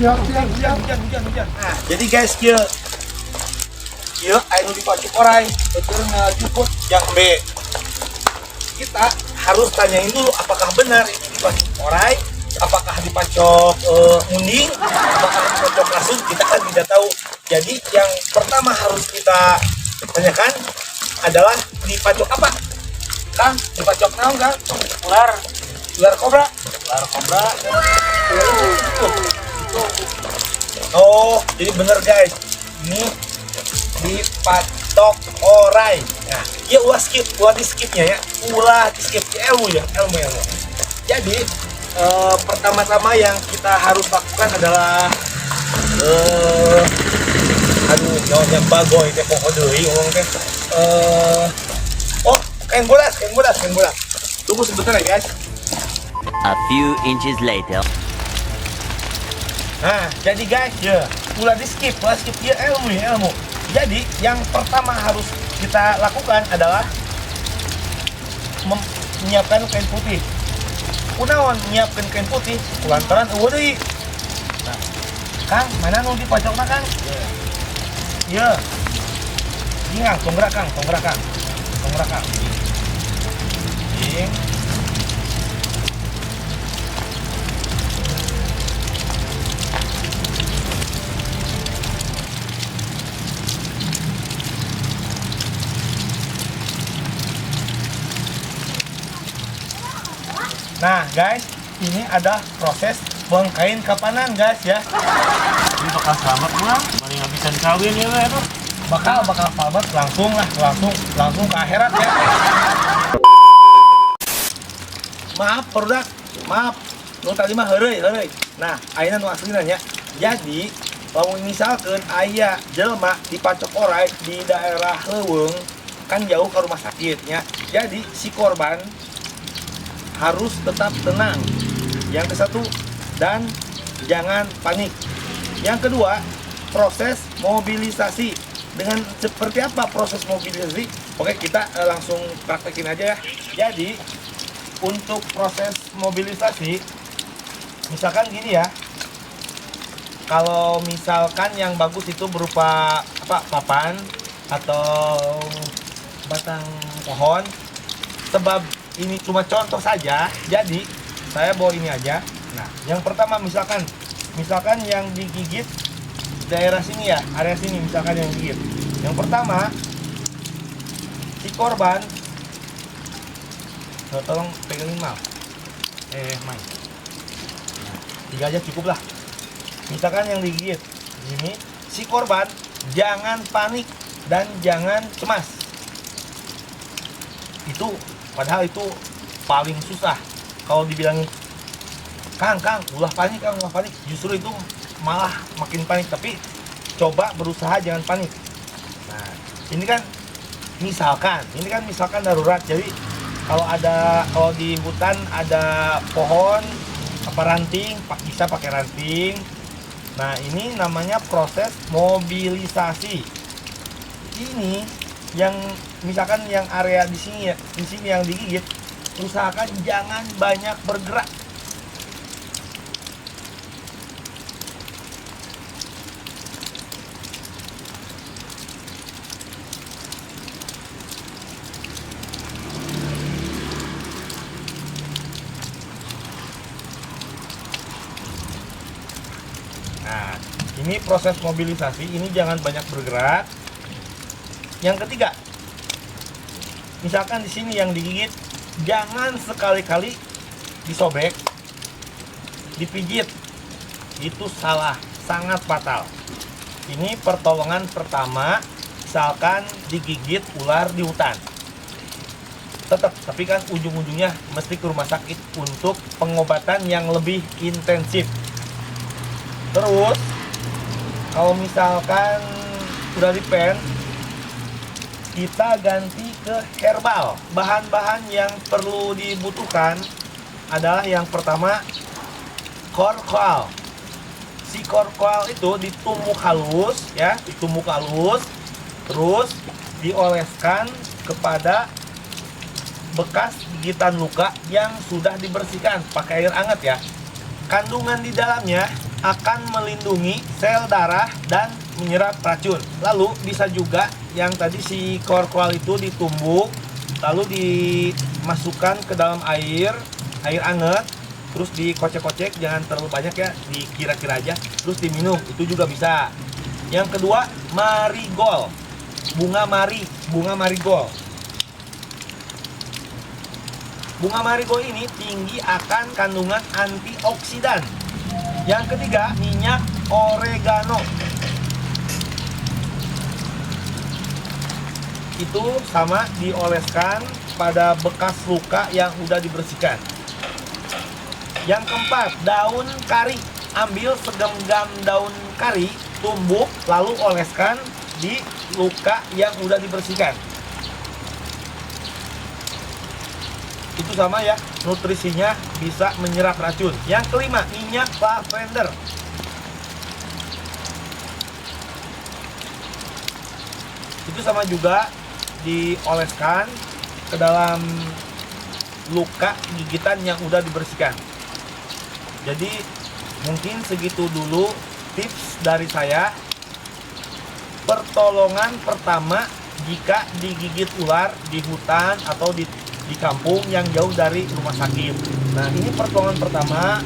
Hujan. Nah, jadi guys, kieu anu dipacuk orai, betul cukup yang B. Kita harus tanyain dulu apakah benar ini dipacuk orai, apakah dipacok munding, apakah dipacok langsung, kita kan tidak tahu. Jadi yang pertama harus kita tanyakan adalah dipacok apa? Kang, dipacok naon, Kang? Ular kobra. Oh, jadi bener guys. Ini dipatok orai. Nah, ya ulah di skipnya ya. Ulah di skip ilmu. Jadi pertama-tama yang kita harus lakukan adalah yang bagoy teh pokok deui ngomong teh. Kain bola. Tunggu sebentar ya guys. A few inches later. Nah, jadi guys, ya, ulah di skip ya ilmu. Jadi yang pertama harus kita lakukan adalah menyiapkan kain putih. Kunaon nyiapkan kain putih? Kulantaran eueuh deui. Nah, Kang, mana nu dipacokna Kang? Iya. Ingat, tongkrak Kang. Ini. Nah guys, ini ada proses buang kain kapanan guys ya. Ini bakal selamat pulang, mari ngabisan kawin ya itu. Bakal selamat langsung ke akhirat ya. Maaf produk, nu tadi mah heureuy. Nah, ayeuna nu aslina nya. Jadi, lamun misalkeun aya jelema dipacok orai di daerah leuweung, kan jauh ke rumah sakit nya. Jadi si korban harus tetap tenang. Yang ke satu, dan jangan panik. Yang kedua, proses mobilisasi. Dengan seperti apa proses mobilisasi? Oke, kita langsung praktekin aja ya. Jadi untuk proses mobilisasi, misalkan gini ya. Kalau misalkan yang bagus itu berupa papan atau batang pohon. Sebab ini cuma contoh saja, jadi saya bawa ini aja. Nah, yang pertama misalkan yang digigit daerah sini ya, area sini misalkan yang digigit. Yang pertama, si korban, tolong pegangin main. Nah, 3 aja cukup lah. Misalkan yang digigit ini, si korban jangan panik dan jangan cemas. Padahal itu paling susah. Kalau dibilangin Kang, ulah panik, justru itu malah makin panik. Tapi coba berusaha jangan panik. Nah, ini kan misalkan darurat. Jadi kalau di hutan ada pohon ranting, bisa pakai ranting. Nah, ini namanya proses mobilisasi. Ini yang misalkan yang area di sini yang digigit, usahakan jangan banyak bergerak. Nah, ini proses mobilisasi, ini jangan banyak bergerak. Yang ketiga, misalkan di sini yang digigit, jangan sekali-kali disobek, dipijit. Itu salah, sangat fatal. Ini pertolongan pertama, misalkan digigit ular di hutan. Tapi kan ujung-ujungnya mesti ke rumah sakit untuk pengobatan yang lebih intensif. Terus, kalau misalkan udah dipen, kita ganti ke herbal. Bahan-bahan yang perlu dibutuhkan adalah yang pertama, korkoal. Si korkoal itu ditumbuk halus ya, terus dioleskan kepada bekas gigitan luka yang sudah dibersihkan pakai air hangat ya. Kandungan di dalamnya akan melindungi sel darah dan menyerap racun. Lalu bisa juga yang tadi si koral itu ditumbuk, lalu dimasukkan ke dalam air anget, terus dikocek-kocek, jangan terlalu banyak ya, dikira-kira aja, terus diminum, itu juga bisa. Yang kedua, marigold, bunga marigold. Bunga marigold ini tinggi akan kandungan antioksidan. Yang ketiga, minyak oregano. Itu sama dioleskan pada bekas luka yang udah dibersihkan. Yang keempat, daun kari. Ambil segenggam daun kari, tumbuk, lalu oleskan di luka yang udah dibersihkan. Itu sama ya, nutrisinya bisa menyerap racun. Yang kelima, minyak lavender. Itu sama juga, dioleskan ke dalam luka gigitan yang udah dibersihkan. Jadi mungkin segitu dulu tips dari saya. Pertolongan pertama jika digigit ular di hutan atau di kampung yang jauh dari rumah sakit. Nah, ini pertolongan pertama.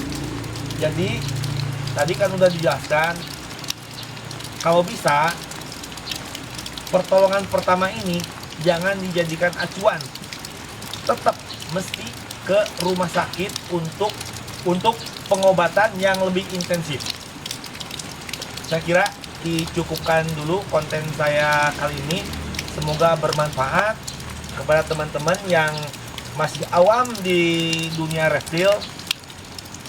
Jadi tadi kan udah dijelaskan, kalau bisa pertolongan pertama ini jangan dijadikan acuan. Tetap mesti ke rumah sakit untuk pengobatan yang lebih intensif. Saya kira dicukupkan dulu konten saya kali ini. Semoga bermanfaat kepada teman-teman yang masih awam di dunia reptil.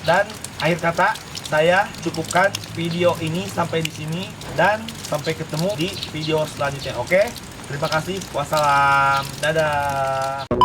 Dan akhir kata, saya cukupkan video ini sampai di sini dan sampai ketemu di video selanjutnya. Oke? Terima kasih. Wassalam. Dadah.